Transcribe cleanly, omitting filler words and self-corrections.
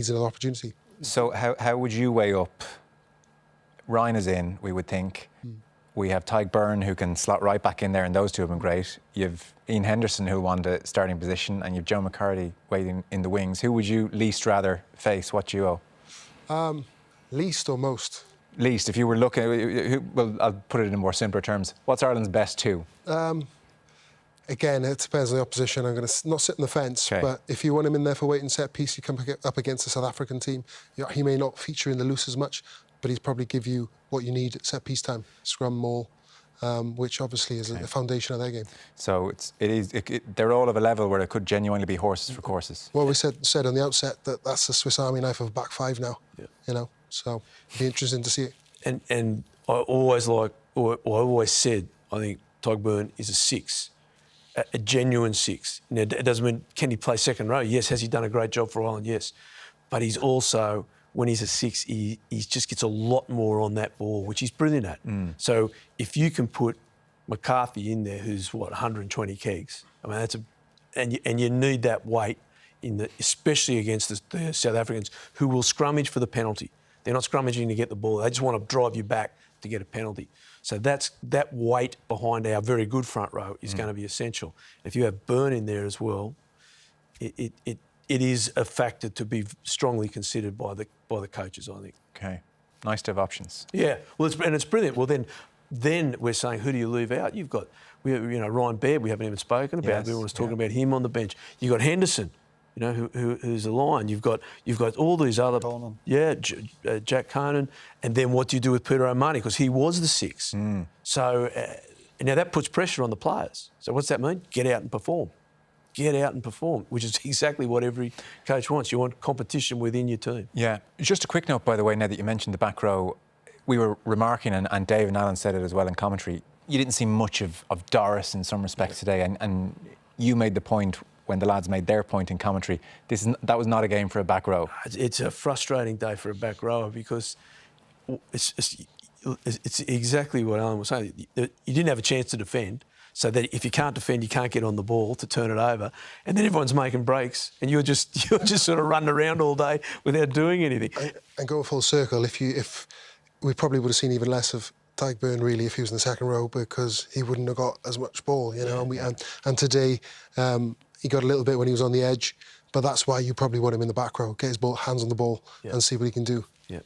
needs another opportunity. So how would you weigh up? Ryan is in, we would think. We have Tyke Byrne, who can slot right back in there, and those two have been great. You've Ian Henderson, who won the starting position, and you've Joe McCarthy waiting in the wings. Who would you least rather face? What duo? Least or most? Least, if you were looking... Well, I'll put it in more simpler terms. What's Ireland's best two? Again, it depends on the opposition. I'm going to not sit on the fence, Okay. but if you want him in there for waiting set piece, you come up against the South African team. He may not feature in the loose as much, but he'd probably give you what you need at set piece time, scrum, maul, which obviously is the foundation of their game. So they're all of a level where it could genuinely be horses for courses. Well, we said on the outset that that's the Swiss Army knife of back five now. Yeah. You know, so it'd be interesting to see it. And I always said, I think Tyke Byrne is a six. A genuine six. Now, it doesn't mean, can he play second row? Yes. Has he done a great job for Ireland? Yes. But he's also, when he's a six, he just gets a lot more on that ball, which he's brilliant at. So if you can put McCarthy in there, who's, 120 kegs, I mean, and you need that weight, especially against the South Africans, who will scrummage for the penalty. They're not scrummaging to get the ball. They just want to drive you back to get a penalty. So that weight behind our very good front row is going to be essential. If you have Byrne in there as well, it is a factor to be strongly considered by the coaches, I think. Okay, nice to have options. Yeah, well, it's brilliant. Well, then we're saying, who do you leave out? You've got, Ryan Baird. We haven't even spoken about. Yes, Everyone's talking about him on the bench. You've got Henderson, who's a Lion. You've got all these other, Coleman. Jack Conan, and then what do you do with Peter O'Mahony, because he was the six. So now that puts pressure on the players. So what's that mean? Get out and perform. Get out and perform, which is exactly what every coach wants. You want competition within your team. Yeah. Just a quick note, by the way, now that you mentioned the back row, we were remarking, and Dave and Alun said it as well in commentary, you didn't see much of Doris in some respects today, and you made the point when the lads made their point in commentary, that was not a game for a back row. It's a frustrating day for a back rower because it's exactly what Alan was saying. You didn't have a chance to defend, so that if you can't defend, you can't get on the ball to turn it over, and then everyone's making breaks, and you're just sort of running around all day without doing anything. And going full circle, if we probably would have seen even less of Tyke Byrne really if he was in the second row, because he wouldn't have got as much ball, And today he got a little bit when he was on the edge, but that's why you probably want him in the back row, get his hands on the ball and see what he can do. Yeah.